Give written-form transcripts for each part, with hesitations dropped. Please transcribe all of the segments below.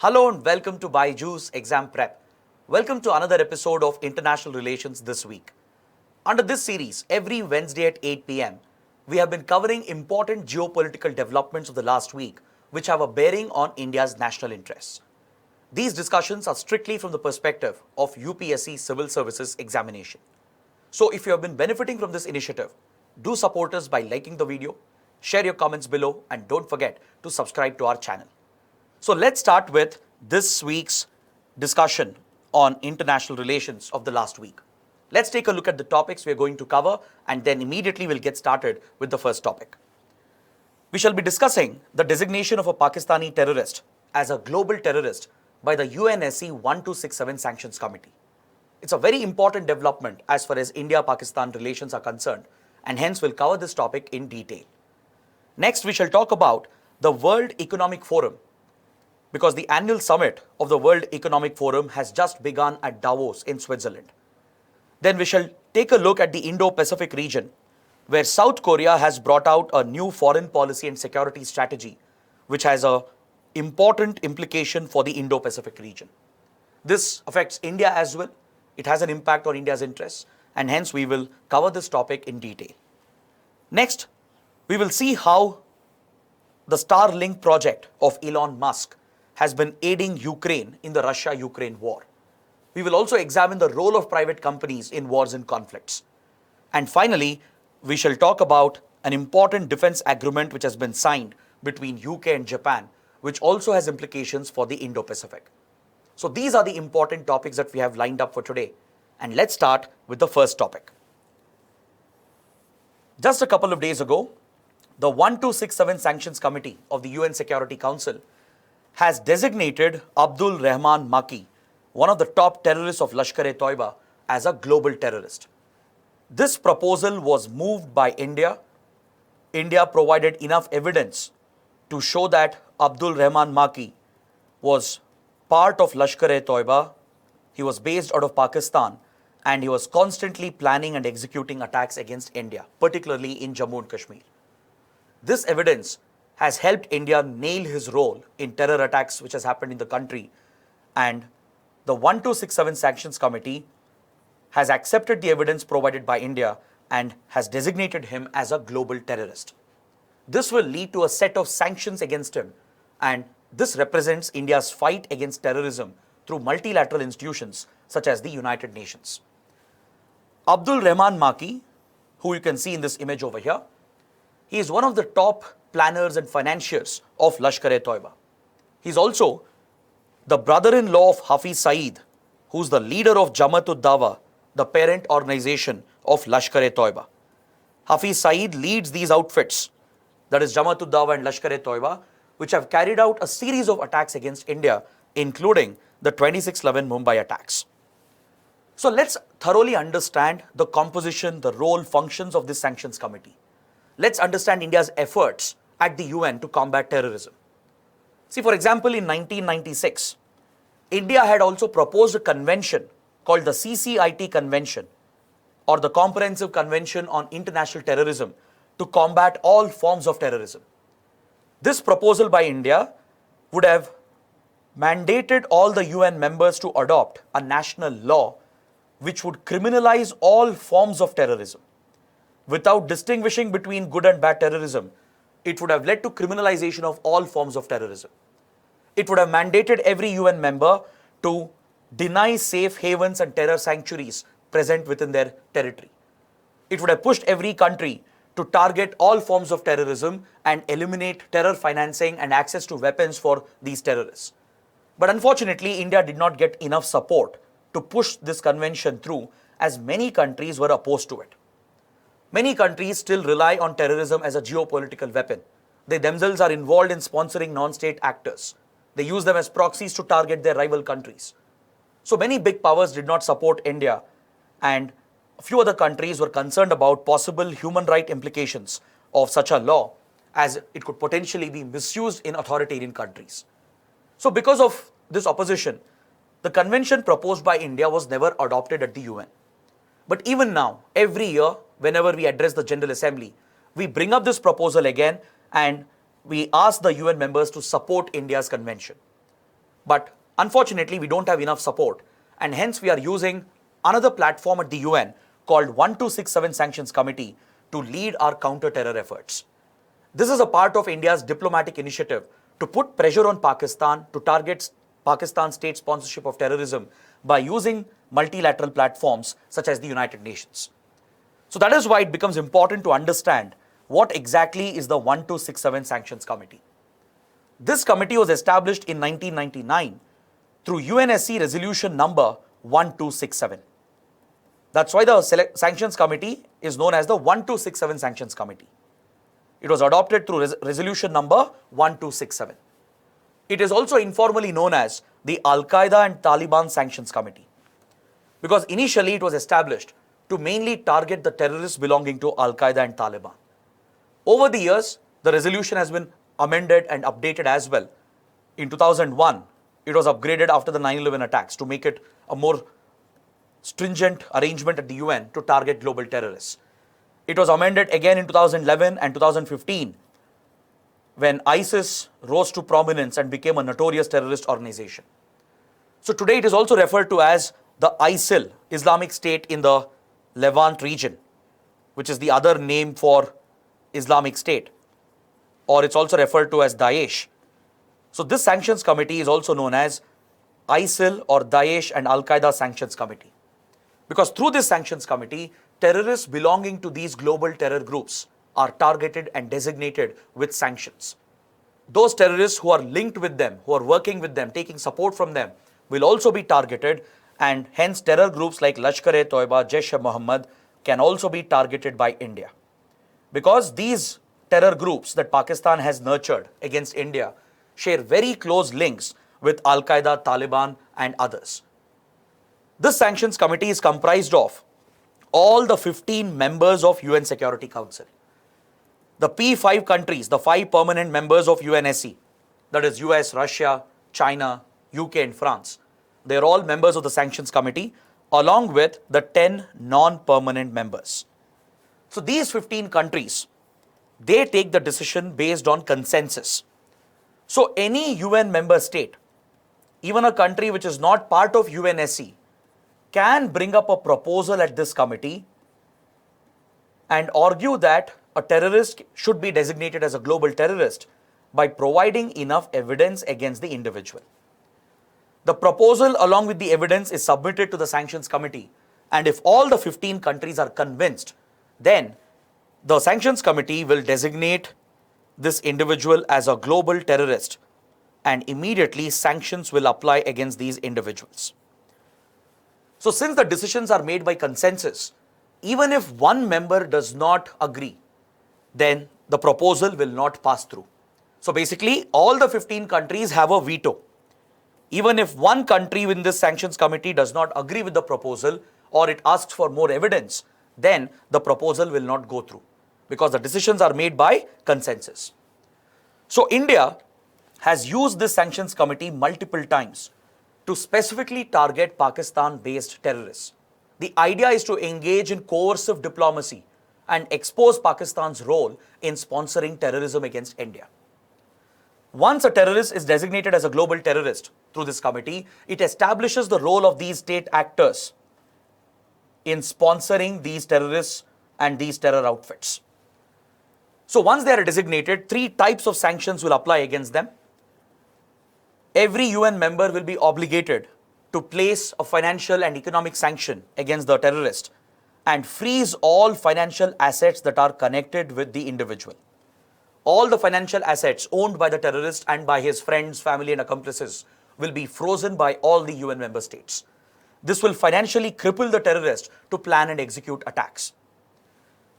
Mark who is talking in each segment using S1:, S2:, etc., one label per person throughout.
S1: Hello and welcome to BYJU'S Exam Prep. Welcome to another episode of International Relations This Week. Under this series, every Wednesday at 8 p.m., we have been covering important geopolitical developments of the last week which have a bearing on India's national interests. These discussions are strictly from the perspective of UPSC Civil Services examination. So if you have been benefiting from this initiative, do support us by liking the video, share your comments below, and don't forget to subscribe to our channel. So let's start with this week's discussion on international relations of the last week. Let's take a look at the topics we're going to cover and then immediately we'll get started with the first topic. We shall be discussing the designation of a Pakistani terrorist as a global terrorist by the UNSC 1267 Sanctions Committee. It's a very important development as far as India-Pakistan relations are concerned, and hence we'll cover this topic in detail. Next, we shall talk about the World Economic Forum, because the annual summit of the World Economic Forum has just begun at Davos in Switzerland. Then we shall take a look at the Indo-Pacific region, where South Korea has brought out a new foreign policy and security strategy, which has an important implication for the Indo-Pacific region. This affects India as well. It has an impact on India's interests, and hence we will cover this topic in detail. Next, we will see how the Starlink project of Elon Musk has been aiding Ukraine in the Russia-Ukraine war. We will also examine the role of private companies in wars and conflicts. And finally, we shall talk about an important defense agreement which has been signed between UK and Japan, which also has implications for the Indo-Pacific. So these are the important topics that we have lined up for today. And let's start with the first topic. Just a couple of days ago, the 1267 Sanctions Committee of the UN Security Council has designated Abdul Rahman Maki, one of the top terrorists of Lashkar-e-Toiba, as a global terrorist. This proposal was moved by India. India provided enough evidence to show that Abdul Rahman Maki was part of Lashkar-e-Toiba. He was based out of Pakistan and he was constantly planning and executing attacks against India, particularly in Jammu and Kashmir. This evidence has helped India nail his role in terror attacks which has happened in the country, and the 1267 Sanctions Committee has accepted the evidence provided by India and has designated him as a global terrorist. This will lead to a set of sanctions against him, and this represents India's fight against terrorism through multilateral institutions such as the United Nations. Abdul Rahman Maki, who you can see in this image over here, he is one of the top planners and financiers of Lashkar-e-Toiba. He's also the brother-in-law of Hafiz Saeed, who's the leader of Jamaat-ud-Dawa, the parent organization of Lashkar-e-Toiba. Hafiz Saeed leads these outfits, that is Jamaat-ud-Dawa and Lashkar-e-Toiba, which have carried out a series of attacks against India, including the 26/11 Mumbai attacks. So let's thoroughly understand the composition, the role, functions of this sanctions committee. Let's understand India's efforts at the UN to combat terrorism. See, for example, in 1996, India had also proposed a convention called the CCIT Convention, or the Comprehensive Convention on International Terrorism, to combat all forms of terrorism. This proposal by India would have mandated all the UN members to adopt a national law which would criminalize all forms of terrorism. Without distinguishing between good and bad terrorism, it would have led to criminalization of all forms of terrorism. It would have mandated every UN member to deny safe havens and terror sanctuaries present within their territory. It would have pushed every country to target all forms of terrorism and eliminate terror financing and access to weapons for these terrorists. But unfortunately, India did not get enough support to push this convention through, as many countries were opposed to it. Many countries still rely on terrorism as a geopolitical weapon. They themselves are involved in sponsoring non-state actors. They use them as proxies to target their rival countries. So many big powers did not support India, and a few other countries were concerned about possible human rights implications of such a law, as it could potentially be misused in authoritarian countries. So because of this opposition, the convention proposed by India was never adopted at the UN. But even now, every year, whenever we address the General Assembly, we bring up this proposal again and we ask the UN members to support India's convention. But unfortunately, we don't have enough support, and hence we are using another platform at the UN called 1267 Sanctions Committee to lead our counter-terror efforts. This is a part of India's diplomatic initiative to put pressure on Pakistan to target Pakistan's state sponsorship of terrorism by using multilateral platforms such as the United Nations. So that is why it becomes important to understand what exactly is the 1267 Sanctions Committee. This committee was established in 1999 through UNSC resolution number 1267. That's why the Sanctions Committee is known as the 1267 Sanctions Committee. It was adopted through resolution number 1267. It is also informally known as the Al-Qaeda and Taliban Sanctions Committee, because initially it was established to mainly target the terrorists belonging to Al-Qaeda and Taliban. Over the years, the resolution has been amended and updated as well. In 2001, it was upgraded after the 9/11 attacks to make it a more stringent arrangement at the UN to target global terrorists. It was amended again in 2011 and 2015 when ISIS rose to prominence and became a notorious terrorist organization. So today it is also referred to as the ISIL, Islamic State in the Levant region, which is the other name for Islamic State, or it's also referred to as Daesh. So this Sanctions Committee is also known as ISIL or Daesh and Al-Qaeda Sanctions Committee, because through this Sanctions Committee, terrorists belonging to these global terror groups are targeted and designated with sanctions. Those terrorists who are linked with them, who are working with them, taking support from them, will also be targeted, and hence terror groups like Lashkar-e-Toiba, Jaish-e-Mohammed can also be targeted by India. Because these terror groups that Pakistan has nurtured against India share very close links with Al-Qaeda, Taliban and others. This Sanctions Committee is comprised of all the 15 members of UN Security Council. The P5 countries, the 5 permanent members of UNSC, that is US, Russia, China, UK and France, they are all members of the Sanctions Committee along with the 10 non-permanent members. So these 15 countries, they take the decision based on consensus. So any UN member state, even a country which is not part of UNSC, can bring up a proposal at this committee and argue that a terrorist should be designated as a global terrorist by providing enough evidence against the individual. The proposal along with the evidence is submitted to the Sanctions Committee, and if all the 15 countries are convinced, then the Sanctions Committee will designate this individual as a global terrorist, and immediately sanctions will apply against these individuals. So since the decisions are made by consensus, even if one member does not agree, then the proposal will not pass through. So basically, all the 15 countries have a veto. Even if one country in this Sanctions Committee does not agree with the proposal or it asks for more evidence, then the proposal will not go through because the decisions are made by consensus. So India has used this Sanctions Committee multiple times to specifically target Pakistan-based terrorists. The idea is to engage in coercive diplomacy and expose Pakistan's role in sponsoring terrorism against India. Once a terrorist is designated as a global terrorist through this committee, it establishes the role of these state actors in sponsoring these terrorists and these terror outfits. So once they are designated, 3 types of sanctions will apply against them. Every UN member will be obligated to place a financial and economic sanction against the terrorist and freeze all financial assets that are connected with the individual. All the financial assets owned by the terrorist and by his friends, family and accomplices will be frozen by all the UN member states. This will financially cripple the terrorist to plan and execute attacks.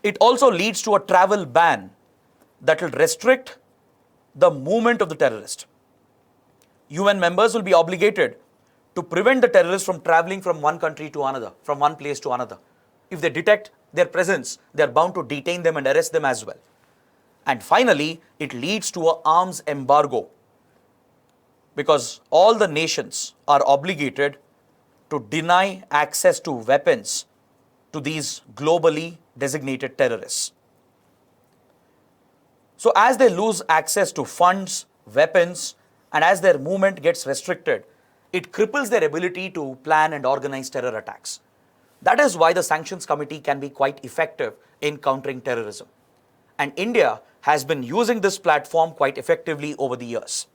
S1: It also leads to a travel ban that will restrict the movement of the terrorist. UN members will be obligated to prevent the terrorists from traveling from one country to another, from one place to another. If they detect their presence, they are bound to detain them and arrest them as well. And finally, it leads to an arms embargo because all the nations are obligated to deny access to weapons to these globally designated terrorists. So as they lose access to funds, weapons, and as their movement gets restricted, it cripples their ability to plan and organize terror attacks. That is why the Sanctions Committee can be quite effective in countering terrorism. And India has been using this platform quite effectively over the years.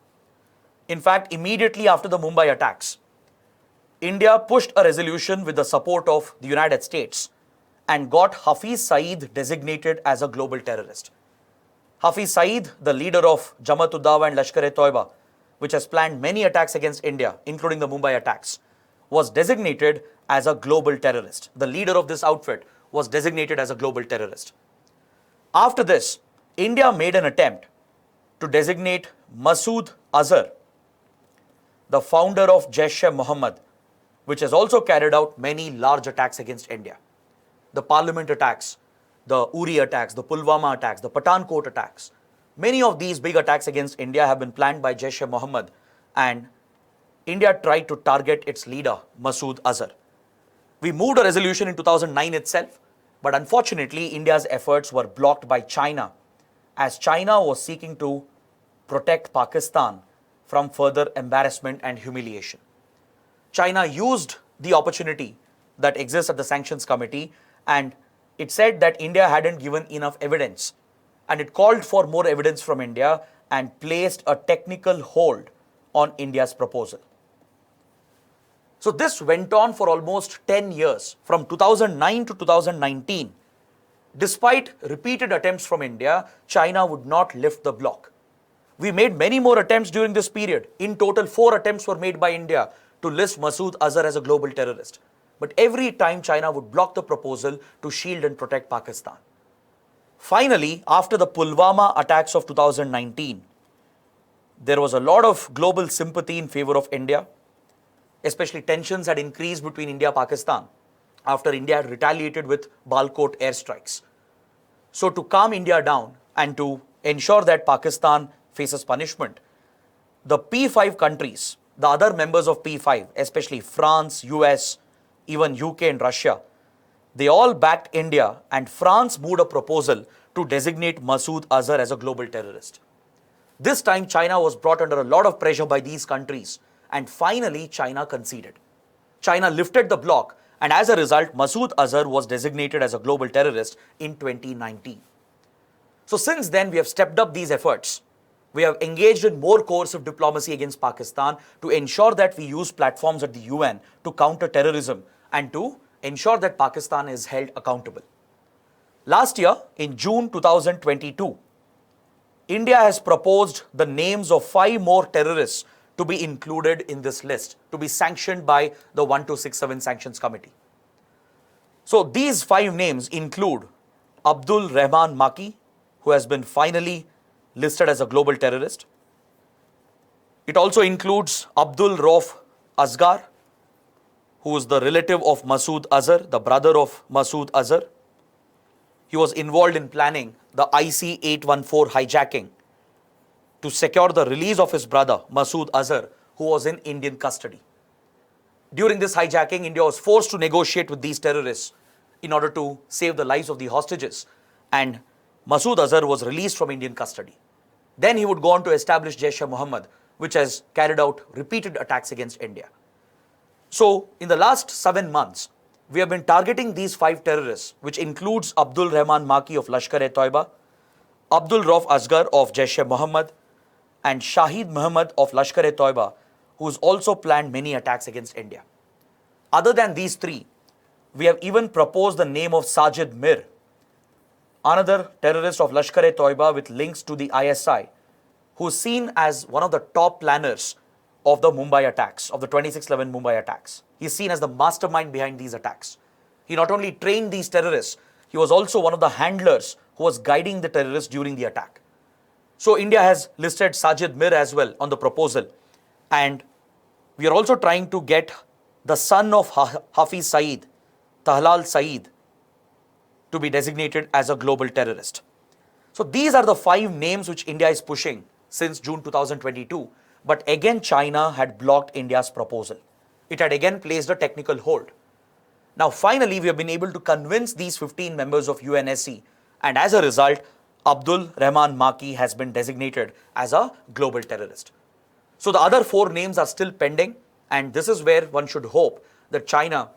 S1: In fact, immediately after the Mumbai attacks, India pushed a resolution with the support of the United States and got Hafiz Saeed designated as a global terrorist. Hafiz Saeed, the leader of Jamaat-ud-Dawa and Lashkar-e-Toiba, which has planned many attacks against India, including the Mumbai attacks, was designated as a global terrorist. The leader of this outfit was designated as a global terrorist. After this, India made an attempt to designate Masood Azhar, the founder of Jaish-e-Mohammed, which has also carried out many large attacks against India. The Parliament attacks, the Uri attacks, the Pulwama attacks, the Pathankot attacks. Many of these big attacks against India have been planned by Jaish-e-Mohammed, and India tried to target its leader, Masood Azhar. We moved a resolution in 2009 itself, but unfortunately, India's efforts were blocked by China, as China was seeking to protect Pakistan from further embarrassment and humiliation. China used the opportunity that exists at the Sanctions Committee, and it said that India hadn't given enough evidence, and it called for more evidence from India and placed a technical hold on India's proposal. So this went on for almost 10 years, from 2009 to 2019. Despite repeated attempts from India, China would not lift the block. We made many more attempts during this period. In total, 4 attempts were made by India to list Masood Azhar as a global terrorist. But every time China would block the proposal to shield and protect Pakistan. Finally, after the Pulwama attacks of 2019, there was a lot of global sympathy in favor of India. Especially tensions had increased between India and Pakistan after India had retaliated with Balkot airstrikes. So to calm India down and to ensure that Pakistan faces punishment, the P5 countries, the other members of P5, especially France, US, even UK and Russia, they all backed India, and France moved a proposal to designate Masood Azhar as a global terrorist. This time China was brought under a lot of pressure by these countries, and finally China conceded. China lifted the block, and as a result, Masood Azhar was designated as a global terrorist in 2019. So since then, we have stepped up these efforts. We have engaged in more coercive diplomacy against Pakistan to ensure that we use platforms at the UN to counter terrorism and to ensure that Pakistan is held accountable. Last year, in June 2022, India has proposed the names of 5 more terrorists to be included in this list, to be sanctioned by the 1267 Sanctions Committee. So these 5 names include Abdul Rahman Maki, who has been finally listed as a global terrorist. It also includes Abdul Rauf Asghar, who is the relative of Masood Azhar, the brother of Masood Azhar. He was involved in planning the IC-814 hijacking to secure the release of his brother, Masood Azhar, who was in Indian custody. During this hijacking, India was forced to negotiate with these terrorists in order to save the lives of the hostages, and Masood Azhar was released from Indian custody. Then he would go on to establish Jaish-e-Mohammed, which has carried out repeated attacks against India. So, in the last 7 months, we have been targeting these 5 terrorists, which includes Abdul Rahman Maki of Lashkar-e-Toiba, Abdul Rauf Asghar of Jaish-e-Mohammed, and Shahid Muhammad of Lashkar-e-Toiba, who has also planned many attacks against India. Other than these 3, we have even proposed the name of Sajid Mir, another terrorist of Lashkar-e-Toiba with links to the ISI, who is seen as one of the top planners of the Mumbai attacks, of the 26/11 Mumbai attacks. He is seen as the mastermind behind these attacks. He not only trained these terrorists, he was also one of the handlers who was guiding the terrorists during the attack. So India has listed Sajid Mir as well on the proposal, and we are also trying to get the son of Hafiz Saeed, Tahlal Saeed, to be designated as a global terrorist. So these are the 5 names which India is pushing since June 2022, but again China had blocked India's proposal. It had again placed a technical hold. Now finally we have been able to convince these 15 members of UNSC, and as a result, Abdul Rahman Maki has been designated as a global terrorist. So the other 4 names are still pending, and this is where one should hope that China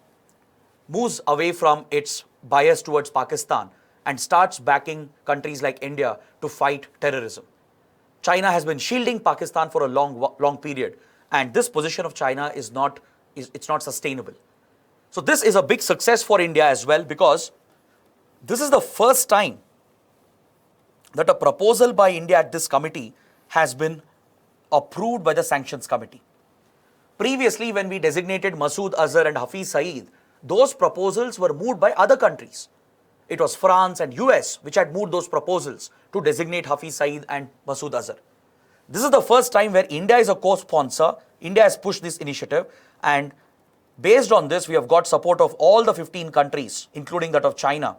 S1: moves away from its bias towards Pakistan and starts backing countries like India to fight terrorism. China has been shielding Pakistan for a long period, and this position of China is not sustainable. So this is a big success for India as well, because this is the first time that a proposal by India at this committee has been approved by the Sanctions Committee. Previously, when we designated Masood Azhar and Hafiz Saeed, those proposals were moved by other countries. It was France and US which had moved those proposals to designate Hafiz Saeed and Masood Azhar. This is the first time where India is a co-sponsor. India has pushed this initiative, and based on this, we have got support of all the 15 countries, including that of China,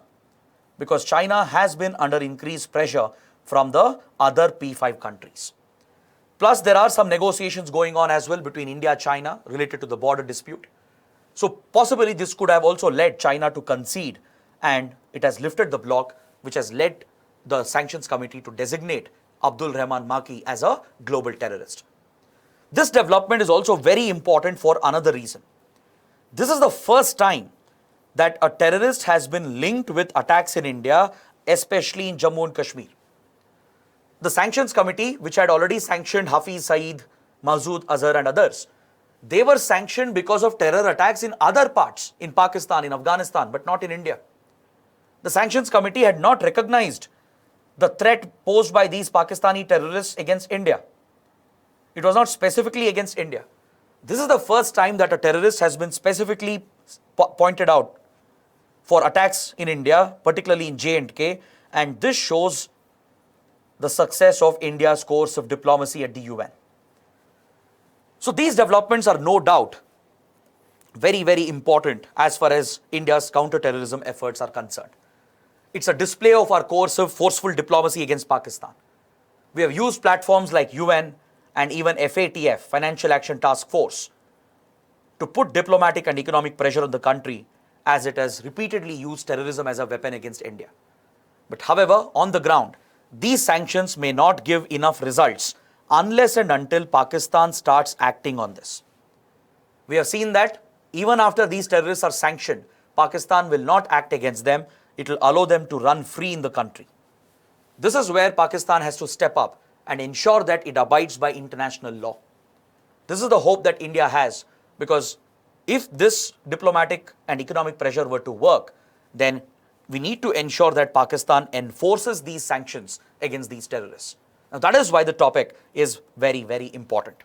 S1: because China has been under increased pressure from the other P5 countries. Plus, there are some negotiations going on as well between India and China related to the border dispute. So possibly this could have also led China to concede, and it has lifted the block, which has led the Sanctions Committee to designate Abdul Rahman Maki as a global terrorist. This development is also very important for another reason. This is the first time that a terrorist has been linked with attacks in India, especially in Jammu and Kashmir. The Sanctions Committee, which had already sanctioned Hafiz Saeed, Masood Azhar and others, they were sanctioned because of terror attacks in other parts, in Pakistan, in Afghanistan, but not in India. The Sanctions Committee had not recognized the threat posed by these Pakistani terrorists against India. It was not specifically against India. This is the first time that a terrorist has been specifically pointed out for attacks in India, particularly in J&K, and this shows the success of India's course of diplomacy at the UN. So these developments are no doubt very, very important as far as India's counter-terrorism efforts are concerned. It's a display of our course of forceful diplomacy against Pakistan. We have used platforms like UN and even FATF, Financial Action Task Force, to put diplomatic and economic pressure on the country, as it has repeatedly used terrorism as a weapon against India. But however, on the ground, these sanctions may not give enough results unless and until Pakistan starts acting on this. We have seen that even after these terrorists are sanctioned, Pakistan will not act against them. It will allow them to run free in the country. This is where Pakistan has to step up and ensure that it abides by international law. This is the hope that India has, because if this diplomatic and economic pressure were to work, then we need to ensure that Pakistan enforces these sanctions against these terrorists. Now that is why the topic is very, very important.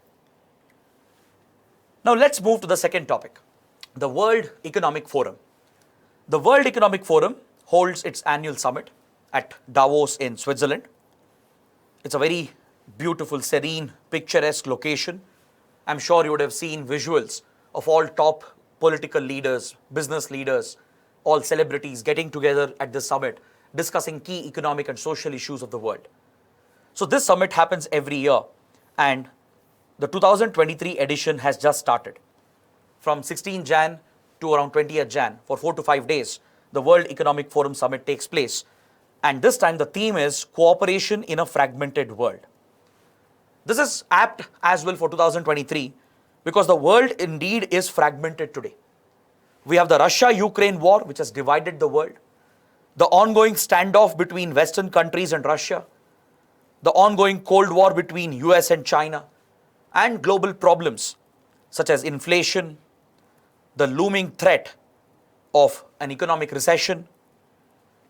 S1: Now let's move to the second topic, the World Economic Forum. The World Economic Forum holds its annual summit at Davos in Switzerland. It's a very beautiful, serene, picturesque location. I'm sure you would have seen visuals of all top political leaders, business leaders, all celebrities getting together at this summit, discussing key economic and social issues of the world. So this summit happens every year, and the 2023 edition has just started. From 16 Jan to around 20th Jan, for 4 to 5 days, the World Economic Forum Summit takes place. And this time the theme is Cooperation in a Fragmented World. This is apt as well for 2023 because the world indeed is fragmented today. We have the Russia-Ukraine war, which has divided the world, the ongoing standoff between Western countries and Russia, the ongoing Cold War between US and China, and global problems such as inflation, the looming threat of an economic recession,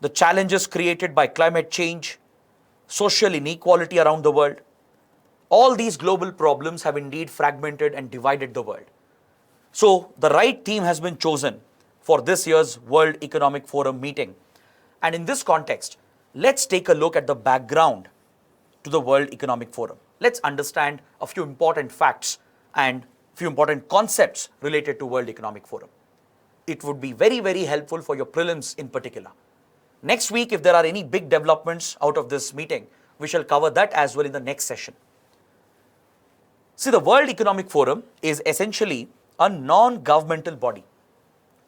S1: the challenges created by climate change, social inequality around the world. All these global problems have indeed fragmented and divided the world. So the right theme has been chosen for this year's World Economic Forum meeting. And in this context, let's take a look at the background to the World Economic Forum. Let's understand a few important facts and few important concepts related to World Economic Forum. It would be very, very helpful for your prelims in particular. Next week, if there are any big developments out of this meeting, we shall cover that as well in the next session. See, the World Economic Forum is essentially a non-governmental body.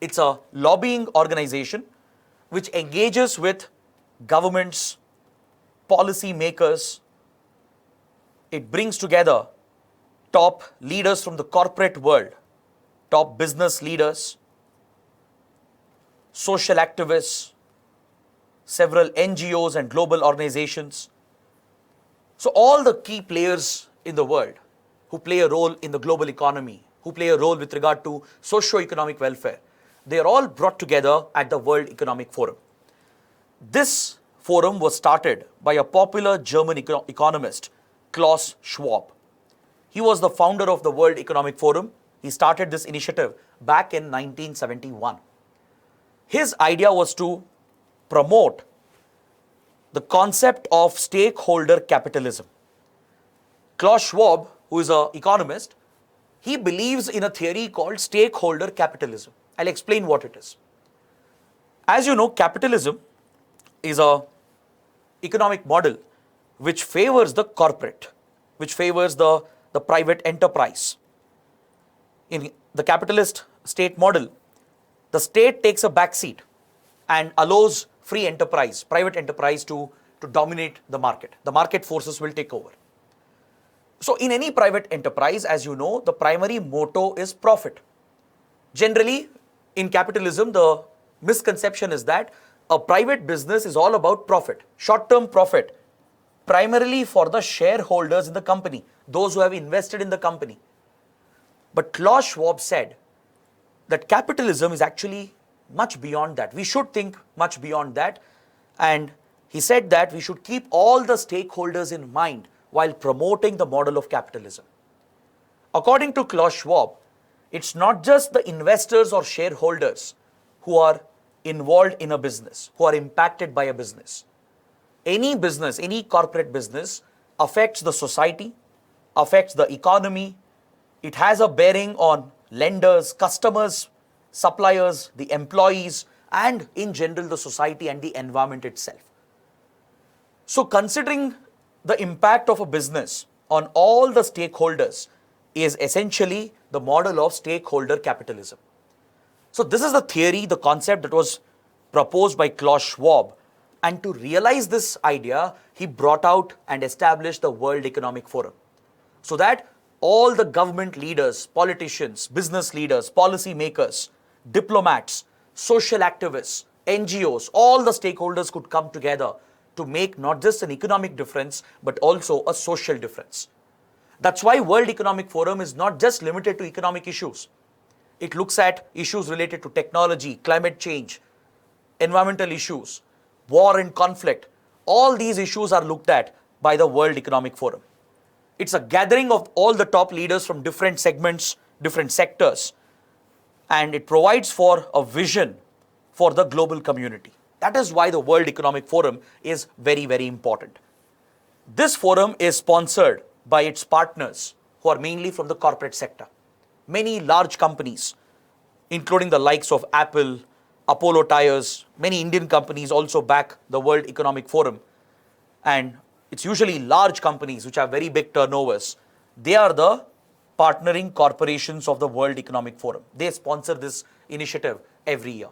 S1: It's a lobbying organization which engages with governments, policy makers. It brings together top leaders from the corporate world, top business leaders, social activists, several NGOs and global organizations. So all the key players in the world who play a role in the global economy, who play a role with regard to socio-economic welfare, they are all brought together at the World Economic Forum. This forum was started by a popular German economist, Klaus Schwab. He was the founder of the World Economic Forum. He started this initiative back in 1971. His idea was to promote the concept of stakeholder capitalism. Klaus Schwab, who is an economist, he believes in a theory called stakeholder capitalism. I'll explain what it is. As you know, capitalism is an economic model which favors the corporate, which favors the private enterprise. In the capitalist state model, the state takes a backseat and allows free enterprise, private enterprise to dominate the market. The market forces will take over. So in any private enterprise, as you know, the primary motto is profit. Generally, in capitalism, the misconception is that a private business is all about profit, short-term profit, primarily for the shareholders in the company, those who have invested in the company. But Klaus Schwab said that capitalism is actually much beyond that. We should think much beyond that. And he said that we should keep all the stakeholders in mind while promoting the model of capitalism. According to Klaus Schwab, it's not just the investors or shareholders who are involved in a business, who are impacted by a business. Any business, any corporate business affects the society, affects the economy. It has a bearing on lenders, customers, suppliers, the employees, and in general the society and the environment itself. So considering the impact of a business on all the stakeholders is essentially the model of stakeholder capitalism. So this is the theory, the concept that was proposed by Klaus Schwab. And to realize this idea, he brought out and established the World Economic Forum, so that all the government leaders, politicians, business leaders, policy makers, diplomats, social activists, NGOs, all the stakeholders could come together to make not just an economic difference, but also a social difference. That's why World Economic Forum is not just limited to economic issues. It looks at issues related to technology, climate change, environmental issues, war and conflict. All these issues are looked at by the World Economic Forum. It's a gathering of all the top leaders from different segments, different sectors, and it provides for a vision for the global community. That is why the World Economic Forum is very, very important. This forum is sponsored by its partners, who are mainly from the corporate sector. Many large companies, including the likes of Apple, Apollo Tyres, many Indian companies also back the World Economic Forum. And it's usually large companies which have very big turnovers. They are the partnering corporations of the World Economic Forum. They sponsor this initiative every year.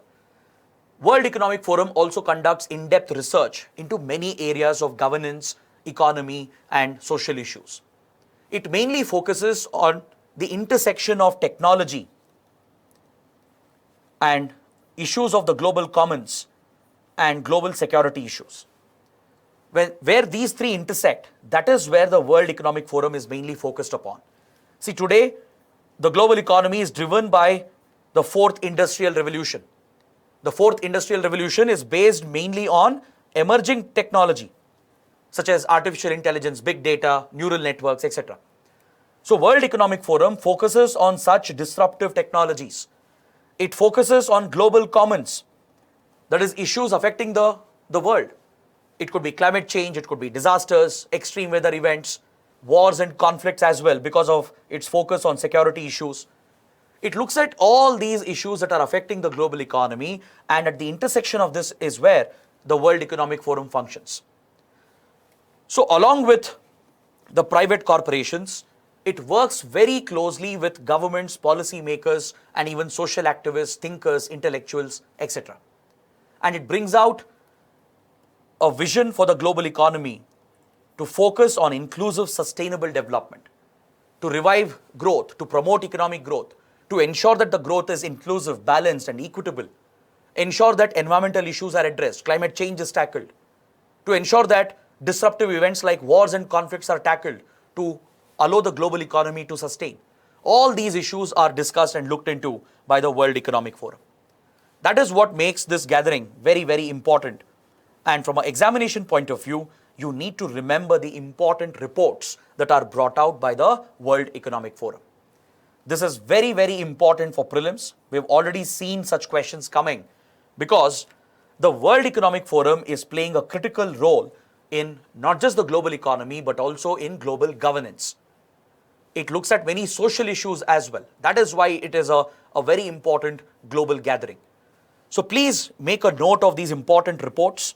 S1: World Economic Forum also conducts in-depth research into many areas of governance, economy, and social issues. It mainly focuses on the intersection of technology and issues of the global commons and global security issues. Where these three intersect, that is where the World Economic Forum is mainly focused upon. See, today, the global economy is driven by the fourth industrial revolution. The fourth industrial revolution is based mainly on emerging technology, such as artificial intelligence, big data, neural networks, etc. So World Economic Forum focuses on such disruptive technologies. It focuses on global commons, that is, issues affecting the world. It could be climate change, it could be disasters, extreme weather events, wars and conflicts as well, because of its focus on security issues. It looks at all these issues that are affecting the global economy, and at the intersection of this is where the World Economic Forum functions. So along with the private corporations, it works very closely with governments, policy makers, and even social activists, thinkers, intellectuals, etc. And it brings out a vision for the global economy to focus on inclusive, sustainable development. to revive growth, to promote economic growth, to ensure that the growth is inclusive, balanced and equitable, ensure that environmental issues are addressed, climate change is tackled, to ensure that disruptive events like wars and conflicts are tackled to allow the global economy to sustain. All these issues are discussed and looked into by the World Economic Forum. That is what makes this gathering very, very important. And from an examination point of view, you need to remember the important reports that are brought out by the World Economic Forum. This is very, very important for prelims. We've already seen such questions coming because the World Economic Forum is playing a critical role in not just the global economy, but also in global governance. It looks at many social issues as well. That is why it is a very important global gathering. So please make a note of these important reports.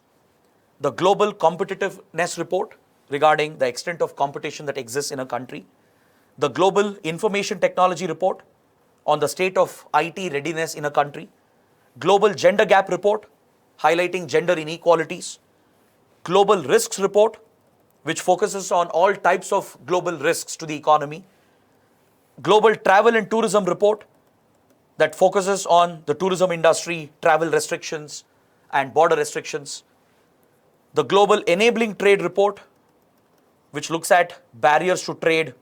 S1: The Global Competitiveness Report regarding the extent of competition that exists in a country. The Global Information Technology Report on the state of IT readiness in a country. Global Gender Gap Report highlighting gender inequalities. Global Risks Report, which focuses on all types of global risks to the economy. Global Travel and Tourism Report that focuses on the tourism industry, travel restrictions and border restrictions. The Global Enabling Trade Report, which looks at barriers to trade,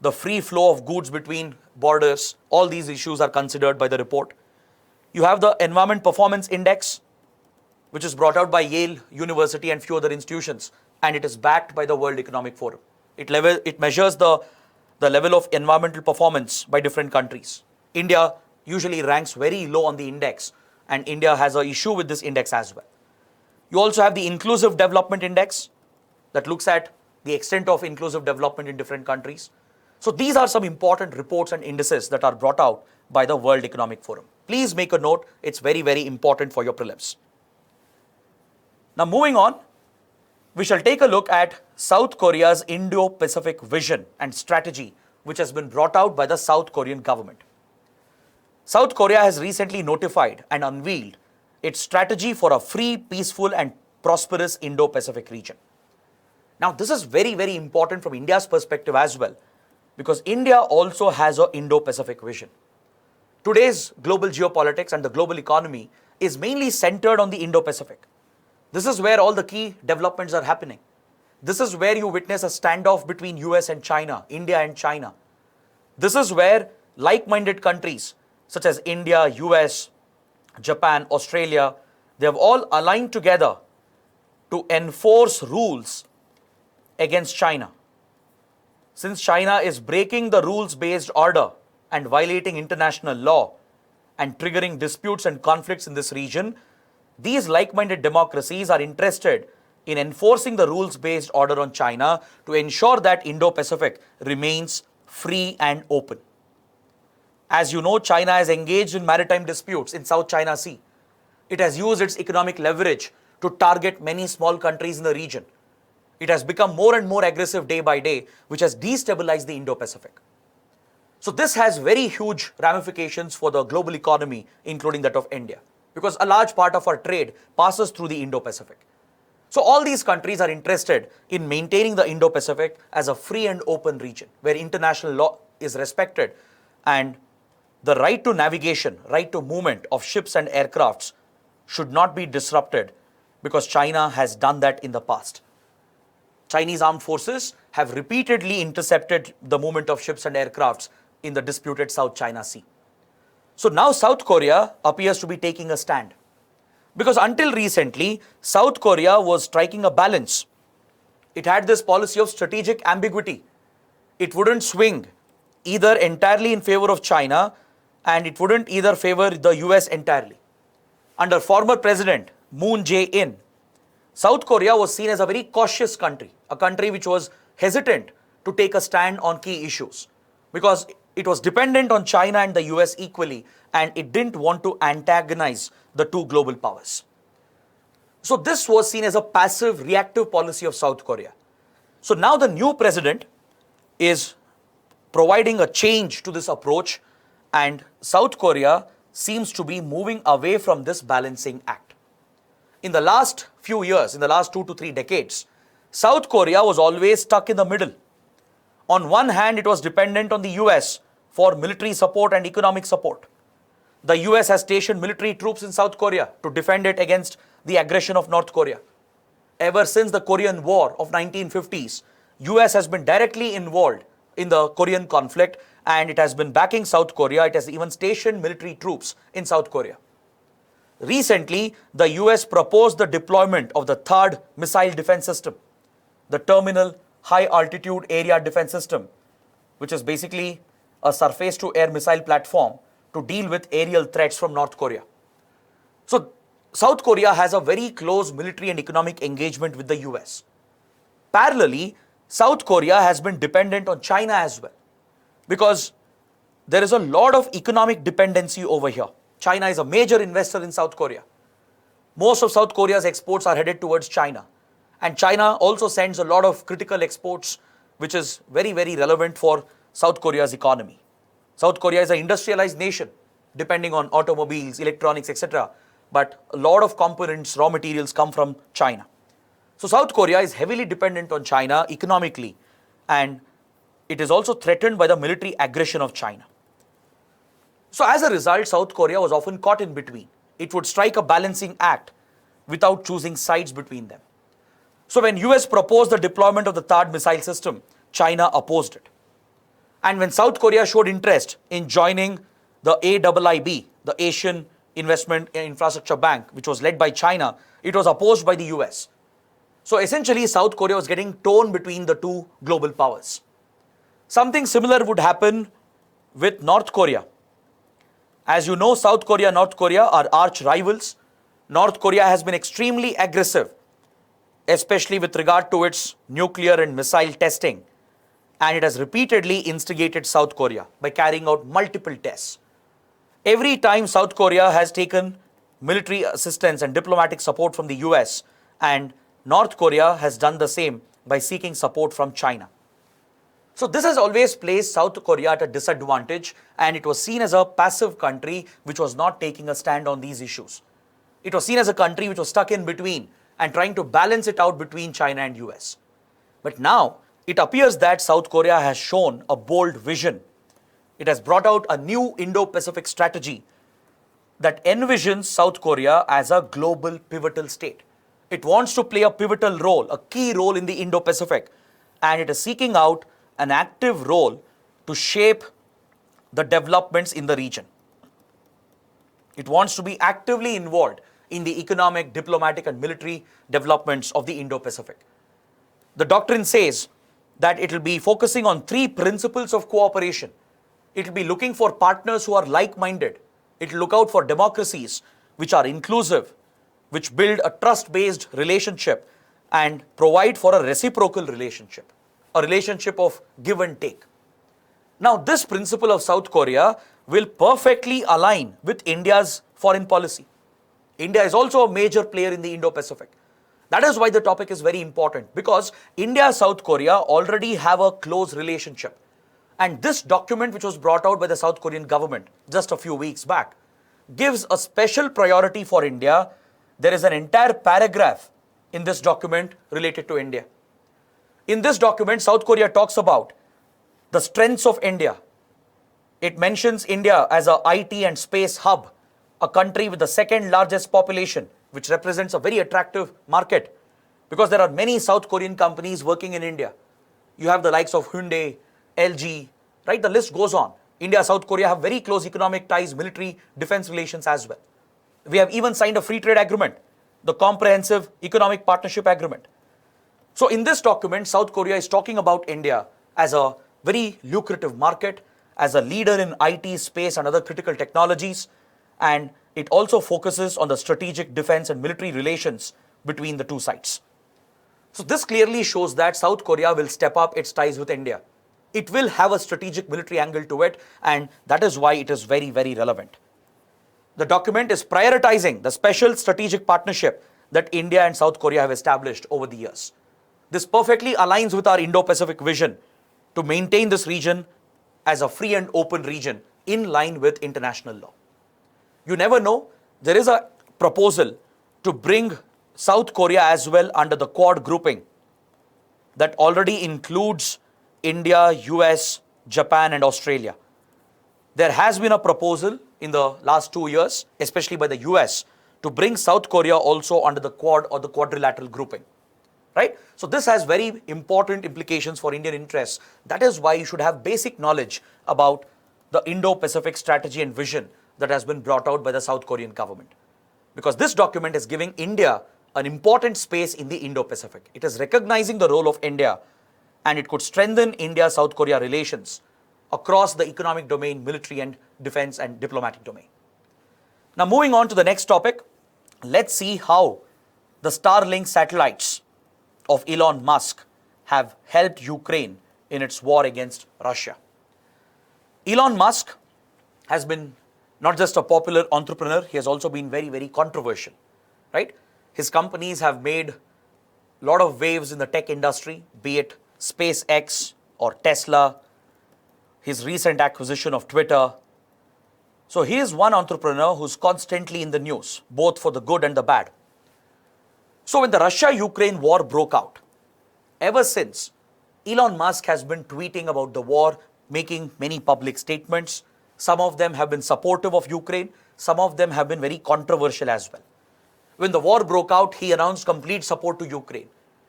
S1: the free flow of goods between borders. All these issues are considered by the report. You have the Environment Performance Index, which is brought out by Yale University and few other institutions, and it is backed by the World Economic Forum. It measures the level of environmental performance by different countries. India usually ranks very low on the index, and India has an issue with this index as well. You also have the Inclusive Development Index that looks at the extent of inclusive development in different countries. So these are some important reports and indices that are brought out by the World Economic Forum. Please make a note. It's very, very important for your prelims. Now moving on, we shall take a look at South Korea's Indo-Pacific vision and strategy, which has been brought out by the South Korean government. South Korea has recently notified and unveiled its strategy for a free, peaceful and prosperous Indo-Pacific region. Now this is very, very important from India's perspective as well, because India also has an Indo-Pacific vision. Today's global geopolitics and the global economy is mainly centered on the Indo-Pacific. This is where all the key developments are happening. This is where you witness a standoff between US and China, India and China. This is where like-minded countries such as India, US, Japan, Australia, they have all aligned together to enforce rules against China. Since China is breaking the rules-based order and violating international law and triggering disputes and conflicts in this region, these like-minded democracies are interested in enforcing the rules-based order on China to ensure that Indo-Pacific remains free and open. As you know, China has engaged in maritime disputes in South China Sea. It has used its economic leverage to target many small countries in the region. It has become more and more aggressive day by day, which has destabilized the Indo-Pacific. So this has very huge ramifications for the global economy, including that of India, because a large part of our trade passes through the Indo-Pacific. So all these countries are interested in maintaining the Indo-Pacific as a free and open region where international law is respected and the right to navigation, right to movement of ships and aircrafts should not be disrupted, because China has done that in the past. Chinese armed forces have repeatedly intercepted the movement of ships and aircrafts in the disputed South China Sea. So now South Korea appears to be taking a stand, because until recently, South Korea was striking a balance. It had this policy of strategic ambiguity. It wouldn't swing either entirely in favor of China, and it wouldn't either favor the US entirely. Under former President Moon Jae-in, South Korea was seen as a very cautious country, a country which was hesitant to take a stand on key issues, because it was dependent on China and the US equally, and it didn't want to antagonize the two global powers. So this was seen as a passive, reactive policy of South Korea. So now the new president is providing a change to this approach, and South Korea seems to be moving away from this balancing act. In the last few years, in the last 2 to 3 decades, South Korea was always stuck in the middle. On one hand, it was dependent on the US for military support and economic support. The US has stationed military troops in South Korea to defend it against the aggression of North Korea. Ever since the Korean War of 1950s, US has been directly involved in the Korean conflict, and it has been backing South Korea. It has even stationed military troops in South Korea. Recently, the US proposed the deployment of the third missile defense system, the Terminal High Altitude Area Defense System, which is basically a surface-to-air missile platform to deal with aerial threats from North Korea. So, South Korea has a very close military and economic engagement with the US. Parallelly, South Korea has been dependent on China as well, because there is a lot of economic dependency over here. China is a major investor in South Korea. Most of South Korea's exports are headed towards China. And China also sends a lot of critical exports, which is very, very relevant for South Korea's economy. South Korea is an industrialized nation, depending on automobiles, electronics, etc. But a lot of components, raw materials come from China. So South Korea is heavily dependent on China economically, and it is also threatened by the military aggression of China. So as a result, South Korea was often caught in between. It would strike a balancing act without choosing sides between them. So when US proposed the deployment of the THAAD missile system, China opposed it. And when South Korea showed interest in joining the AIIB, the Asian Investment and Infrastructure Bank, which was led by China, it was opposed by the US. So essentially, South Korea was getting torn between the two global powers. Something similar would happen with North Korea. As you know, South Korea and North Korea are arch rivals. North Korea has been extremely aggressive, especially with regard to its nuclear and missile testing. And it has repeatedly instigated South Korea by carrying out multiple tests. Every time South Korea has taken military assistance and diplomatic support from the US, and North Korea has done the same by seeking support from China. So this has always placed South Korea at a disadvantage, and it was seen as a passive country which was not taking a stand on these issues. It was seen as a country which was stuck in between and trying to balance it out between China and US. But now, it appears that South Korea has shown a bold vision. It has brought out a new Indo-Pacific strategy that envisions South Korea as a global pivotal state. It wants to play a pivotal role, a key role in the Indo-Pacific, and it is seeking out an active role to shape the developments in the region. It wants to be actively involved in the economic, diplomatic, and military developments of the Indo-Pacific. The doctrine says that it will be focusing on 3 principles of cooperation. It will be looking for partners who are like-minded. It will look out for democracies which are inclusive, which build a trust-based relationship and provide for a reciprocal relationship, a relationship of give and take. Now, this principle of South Korea will perfectly align with India's foreign policy. India is also a major player in the Indo-Pacific. That is why the topic is very important, because India and South Korea already have a close relationship. And this document, which was brought out by the South Korean government just a few weeks back, gives a special priority for India. There is an entire paragraph in this document related to India. In this document, South Korea talks about the strengths of India. It mentions India as a IT and space hub, a country with the second largest population, which represents a very attractive market because there are many South Korean companies working in India. You have the likes of Hyundai, LG, right? The list goes on. India and South Korea have very close economic ties, military defense relations as well. We have even signed a free trade agreement, the Comprehensive Economic Partnership Agreement. So in this document, South Korea is talking about India as a very lucrative market, as a leader in IT, space, and other critical technologies, and it also focuses on the strategic defense and military relations between the two sides. So this clearly shows that South Korea will step up its ties with India. It will have a strategic military angle to it, and that is why it is very, very relevant. The document is prioritizing the special strategic partnership that India and South Korea have established over the years. This perfectly aligns with our Indo-Pacific vision to maintain this region as a free and open region in line with international law. You never know, there is a proposal to bring South Korea as well under the Quad grouping that already includes India, US, Japan and Australia. There has been a proposal in the last 2 years, especially by the US, to bring South Korea also under the Quad or the quadrilateral grouping. Right? So this has very important implications for Indian interests. That is why you should have basic knowledge about the Indo-Pacific strategy and vision that has been brought out by the South Korean government. Because this document is giving India an important space in the Indo-Pacific. It is recognizing the role of India, and it could strengthen India-South Korea relations across the economic domain, military and defense and diplomatic domain. Now moving on to the next topic, let's see how the Starlink satellites of Elon Musk have helped Ukraine in its war against Russia. Elon Musk has been not just a popular entrepreneur, he has also been very, very controversial, right? His companies have made a lot of waves in the tech industry, be it SpaceX or Tesla, his recent acquisition of Twitter. So he is one entrepreneur who's constantly in the news, both for the good and the bad. So when the Russia-Ukraine war broke out, ever since, Elon Musk has been tweeting about the war, making many public statements. Some of them have been supportive of Ukraine, some of them have been very controversial as well. When the war broke out, he announced complete support to Ukraine.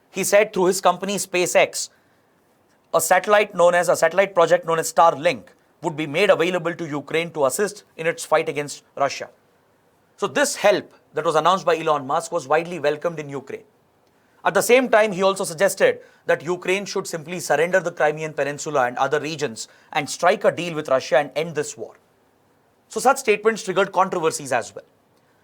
S1: He said through his company SpaceX, a satellite project known as Starlink would be made available to Ukraine to assist in its fight against Russia. So this help that was announced by Elon Musk was widely welcomed in Ukraine. At the same time, he also suggested that Ukraine should simply surrender the Crimean Peninsula and other regions and strike a deal with Russia and end this war. So such statements triggered controversies as well.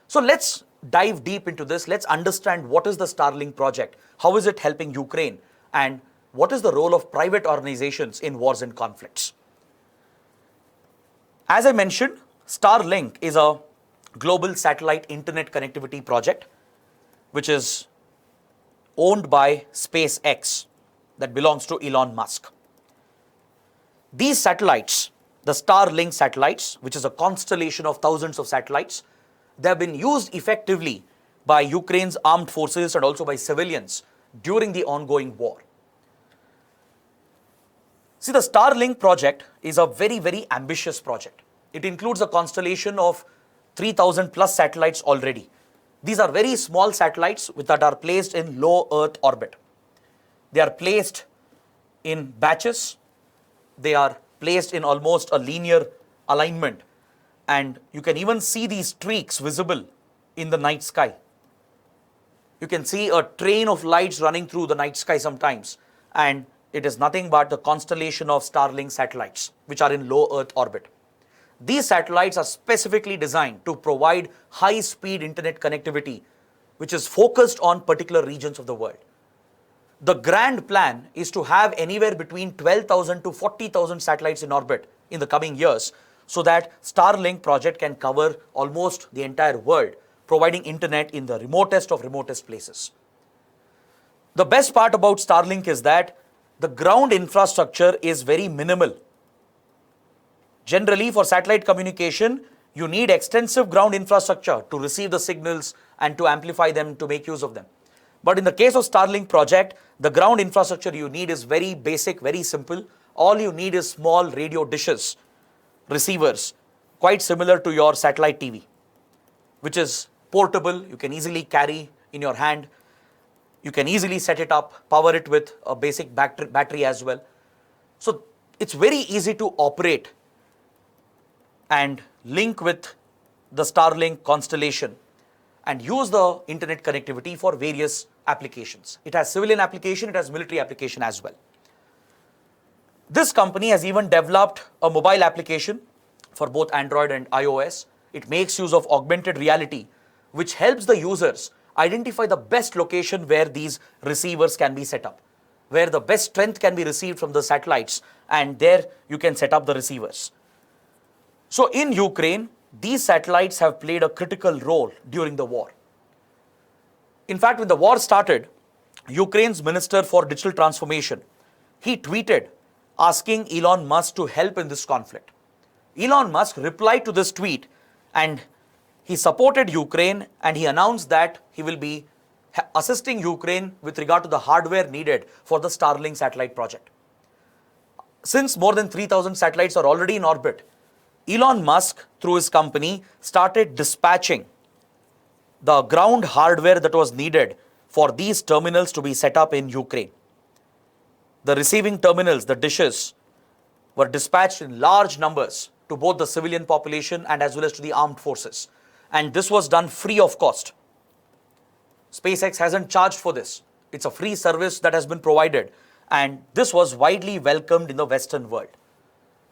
S1: So let's dive deep into this. Let's understand what is the Starlink project, how is it helping Ukraine, and what is the role of private organizations in wars and conflicts. As I mentioned, Starlink is a global satellite internet connectivity project which is owned by SpaceX that belongs to Elon Musk. These satellites, the Starlink satellites, which is a constellation of thousands of satellites, they have been used effectively by Ukraine's armed forces and also by civilians during the ongoing war. See, the Starlink project is a very, very ambitious project. It includes a constellation of 3,000 plus satellites already. These are very small satellites that are placed in low Earth orbit. They are placed in batches. They are placed in almost a linear alignment. And you can even see these streaks visible in the night sky. You can see a train of lights running through the night sky sometimes. And it is nothing but the constellation of Starlink satellites, which are in low Earth orbit. These satellites are specifically designed to provide high-speed internet connectivity, which is focused on particular regions of the world. The grand plan is to have anywhere between 12,000 to 40,000 satellites in orbit in the coming years, so that Starlink project can cover almost the entire world, providing internet in the remotest of remotest places. The best part about Starlink is that the ground infrastructure is very minimal. Generally, for satellite communication, you need extensive ground infrastructure to receive the signals and to amplify them, to make use of them. But in the case of Starlink project, the ground infrastructure you need is very basic, very simple. All you need is small radio dishes, receivers, quite similar to your satellite TV, which is portable. You can easily carry in your hand. You can easily set it up, power it with a basic battery as well. So it's very easy to operate and link with the Starlink constellation and use the internet connectivity for various applications. It has civilian application, it has military application as well. This company has even developed a mobile application for both Android and iOS. It makes use of augmented reality, which helps the users identify the best location where these receivers can be set up, where the best strength can be received from the satellites, and there you can set up the receivers. So in Ukraine, these satellites have played a critical role during the war. In fact, when the war started, Ukraine's Minister for Digital Transformation, he tweeted asking Elon Musk to help in this conflict. Elon Musk replied to this tweet and he supported Ukraine, and he announced that he will be assisting Ukraine with regard to the hardware needed for the Starlink satellite project. since more than 3,000 satellites are already in orbit, Elon Musk, through his company, started dispatching the ground hardware that was needed for these terminals to be set up in Ukraine. The receiving terminals, the dishes, were dispatched in large numbers to both the civilian population and as well as to the armed forces. And this was done free of cost. SpaceX hasn't charged for this. It's a free service that has been provided, and this was widely welcomed in the Western world.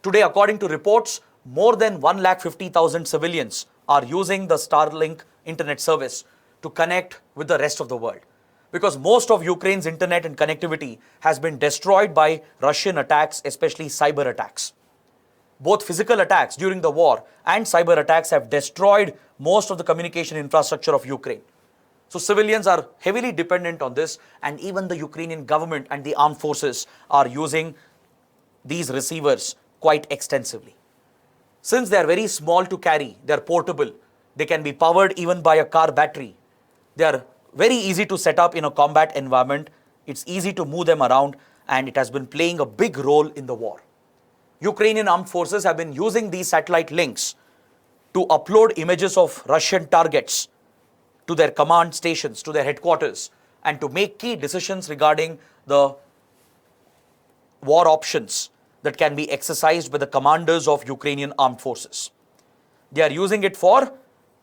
S1: Today, according to reports, more than 150,000 civilians are using the Starlink internet service to connect with the rest of the world, because most of Ukraine's internet and connectivity has been destroyed by Russian attacks, especially cyber attacks. Both physical attacks during the war and cyber attacks have destroyed most of the communication infrastructure of Ukraine. So civilians are heavily dependent on this, and even the Ukrainian government and the armed forces are using these receivers quite extensively. Since they are very small to carry, they are portable, they can be powered even by a car battery, they are very easy to set up in a combat environment, it's easy to move them around, and it has been playing a big role in the war. Ukrainian armed forces have been using these satellite links to upload images of Russian targets to their command stations, to their headquarters, and to make key decisions regarding the war options that can be exercised by the commanders of Ukrainian armed forces. They are using it for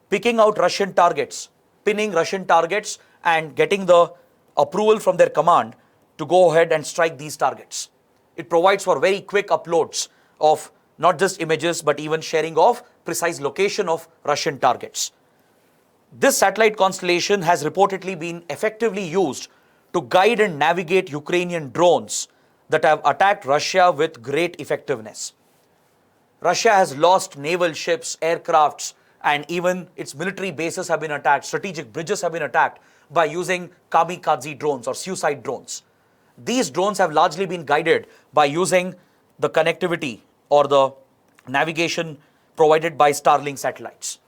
S1: picking out Russian targets, pinning Russian targets, and getting the approval from their command to go ahead and strike these targets. It provides for very quick uploads of not just images, but even sharing of precise location of Russian targets. This satellite constellation has reportedly been effectively used to guide and navigate Ukrainian drones that have attacked Russia with great effectiveness. Russia has lost naval ships, aircrafts, and even its military bases have been attacked, strategic bridges have been attacked by using kamikaze drones or suicide drones. These drones have largely been guided by using the connectivity or the navigation provided by Starlink satellites.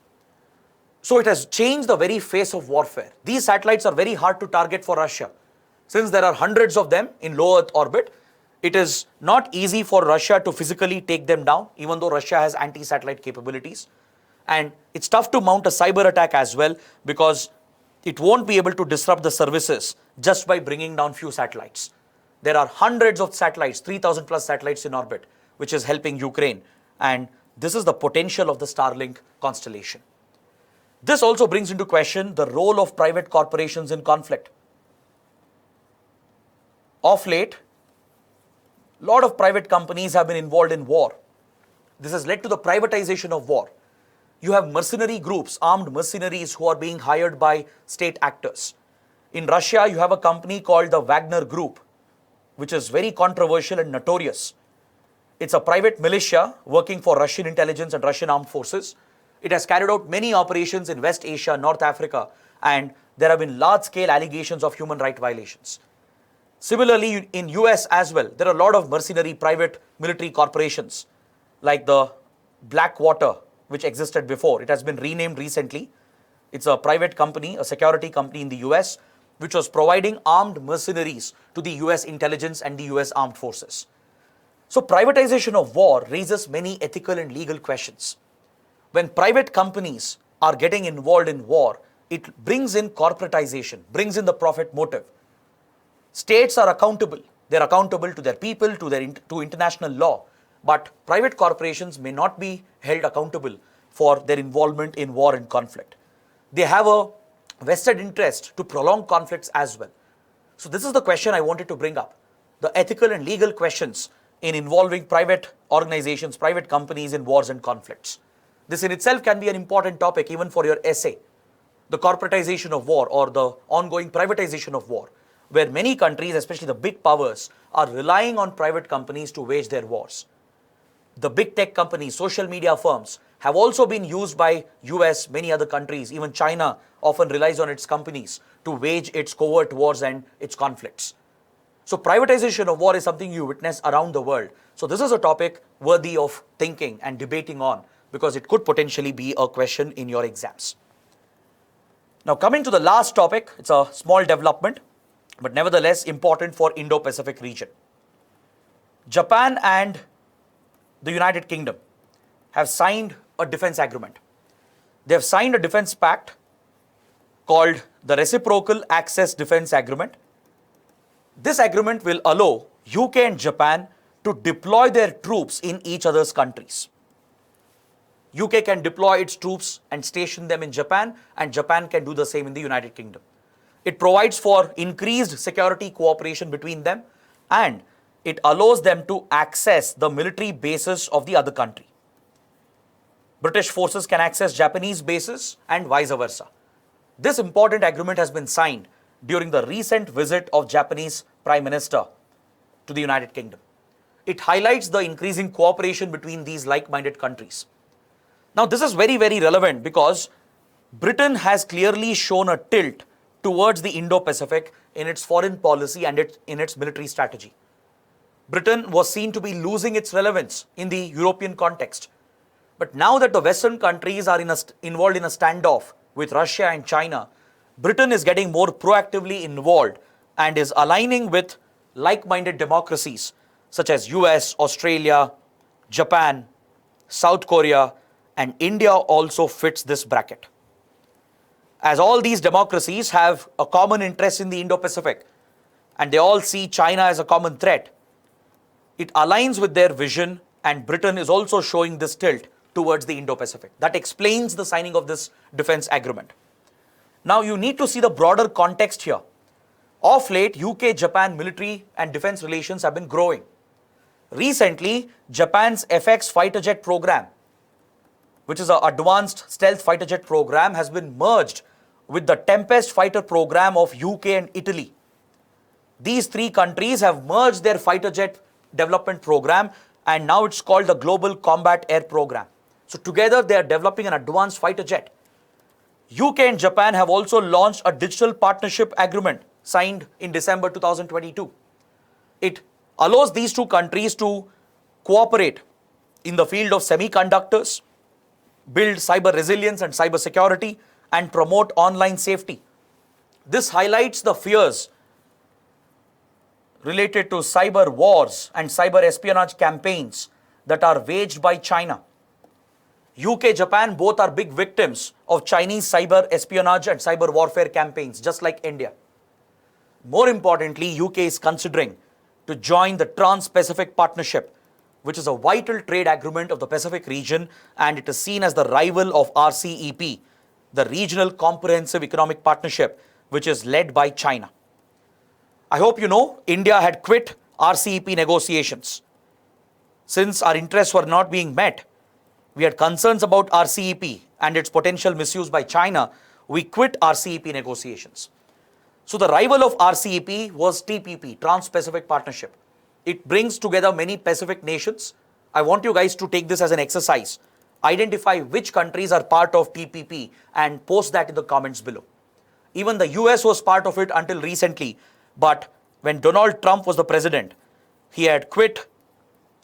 S1: So it has changed the very face of warfare. These satellites are very hard to target for Russia. Since there are hundreds of them in low Earth orbit, it is not easy for Russia to physically take them down, even though Russia has anti-satellite capabilities. And it's tough to mount a cyber attack as well, because it won't be able to disrupt the services just by bringing down few satellites. There are hundreds of satellites, 3,000 plus satellites in orbit, which is helping Ukraine. And this is the potential of the Starlink constellation. This also brings into question the role of private corporations in conflict. Of late, a lot of private companies have been involved in war. This has led to the privatization of war. You have mercenary groups, armed mercenaries who are being hired by state actors. In Russia, you have a company called the Wagner Group, which is very controversial and notorious. It's a private militia working for Russian intelligence and Russian armed forces. It has carried out many operations in West Asia, North Africa, and there have been large-scale allegations of human rights violations. Similarly, in US as well, there are a lot of mercenary private military corporations like the Blackwater, which existed before. It has been renamed recently. It's a private company, a security company in the US, which was providing armed mercenaries to the US intelligence and the US armed forces. So privatization of war raises many ethical and legal questions. When private companies are getting involved in war, it brings in corporatization, brings in the profit motive. States are accountable. They're accountable to their people, to international law. But private corporations may not be held accountable for their involvement in war and conflict. They have a vested interest to prolong conflicts as well. So this is the question I wanted to bring up. The ethical and legal questions in involving private organizations, private companies in wars and conflicts. This in itself can be an important topic even for your essay. The corporatization of war or the ongoing privatization of war, where many countries, especially the big powers, are relying on private companies to wage their wars. The big tech companies, social media firms have also been used by US, many other countries, even China often relies on its companies to wage its covert wars and its conflicts. So privatization of war is something you witness around the world. So this is a topic worthy of thinking and debating on, because it could potentially be a question in your exams. Now coming to the last topic, it's a small development, but nevertheless important for Indo-Pacific region. Japan and the United Kingdom have signed a defense agreement. They have signed a defense pact called the Reciprocal Access Defense Agreement. This agreement will allow UK and Japan to deploy their troops in each other's countries. UK can deploy its troops and station them in Japan, and Japan can do the same in the United Kingdom. It provides for increased security cooperation between them, and it allows them to access the military bases of the other country. British forces can access Japanese bases and vice versa. This important agreement has been signed during the recent visit of Japanese Prime Minister to the United Kingdom. It highlights the increasing cooperation between these like-minded countries. Now, this is very, very relevant because Britain has clearly shown a tilt towards the Indo-Pacific in its foreign policy and in its military strategy. Britain was seen to be losing its relevance in the European context. But now that the Western countries are involved in a standoff with Russia and China, Britain is getting more proactively involved and is aligning with like-minded democracies such as US, Australia, Japan, South Korea, and India also fits this bracket. As all these democracies have a common interest in the Indo-Pacific and they all see China as a common threat, it aligns with their vision, and Britain is also showing this tilt towards the Indo-Pacific. That explains the signing of this defense agreement. Now you need to see the broader context here. Of late, UK-Japan military and defense relations have been growing. Recently, Japan's FX fighter jet program, which is an advanced stealth fighter jet program, has been merged with the Tempest fighter program of UK and Italy. These three countries have merged their fighter jet development program, and now it's called the Global Combat Air Program. So together they are developing an advanced fighter jet. UK and Japan have also launched a digital partnership agreement signed in December 2022. It allows these two countries to cooperate in the field of semiconductors, build cyber resilience and cyber security, and promote online safety. This highlights the fears related to cyber wars and cyber espionage campaigns that are waged by China. UK, Japan both are big victims of Chinese cyber espionage and cyber warfare campaigns, just like India. More importantly, UK is considering to join the Trans-Pacific Partnership, which is a vital trade agreement of the Pacific region, and it is seen as the rival of RCEP, the Regional Comprehensive Economic Partnership, which is led by China. I hope you know, India had quit RCEP negotiations. Since our interests were not being met, we had concerns about RCEP and its potential misuse by China, we quit RCEP negotiations. So the rival of RCEP was TPP, Trans-Pacific Partnership. It brings together many Pacific nations. I want you guys to take this as an exercise. Identify which countries are part of TPP and post that in the comments below. Even the US was part of it until recently, but when Donald Trump was the president, he had quit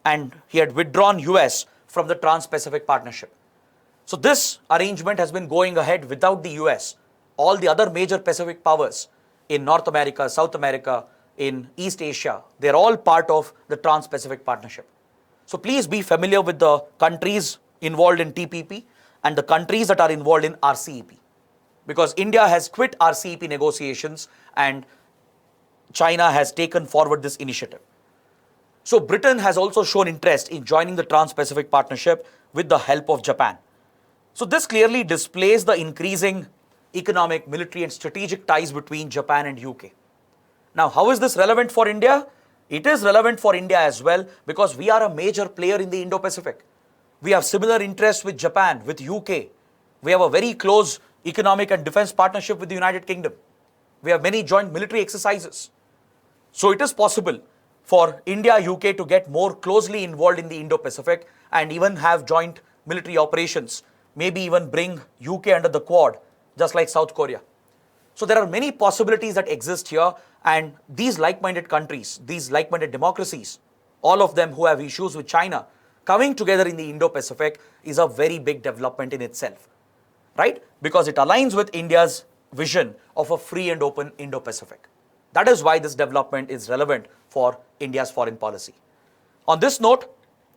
S1: and he had withdrawn US from the Trans-Pacific Partnership. So this arrangement has been going ahead without the US. All the other major Pacific powers in North America, South America, in East Asia, they're all part of the Trans-Pacific Partnership. So please be familiar with the countries involved in TPP and the countries that are involved in RCEP. Because India has quit RCEP negotiations and China has taken forward this initiative. So Britain has also shown interest in joining the Trans-Pacific Partnership with the help of Japan. So this clearly displays the increasing economic, military and strategic ties between Japan and UK. Now, how is this relevant for India? It is relevant for India as well because we are a major player in the Indo-Pacific. We have similar interests with Japan, with UK. We have a very close economic and defense partnership with the United Kingdom. We have many joint military exercises. So it is possible for India, UK to get more closely involved in the Indo-Pacific and even have joint military operations, maybe even bring UK under the Quad, just like South Korea. So there are many possibilities that exist here, and these like-minded countries, these like-minded democracies, all of them who have issues with China, coming together in the Indo-Pacific is a very big development in itself, right? Because it aligns with India's vision of a free and open Indo-Pacific. That is why this development is relevant for India's foreign policy. On this note,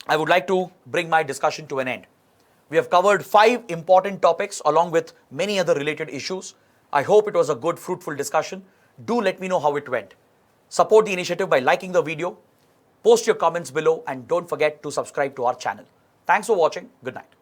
S1: I would like to bring my discussion to an end. We have covered 5 important topics along with many other related issues. I hope it was a good, fruitful discussion. Do let me know how it went. Support the initiative by liking the video, post your comments below, and don't forget to subscribe to our channel. Thanks for watching. Good night.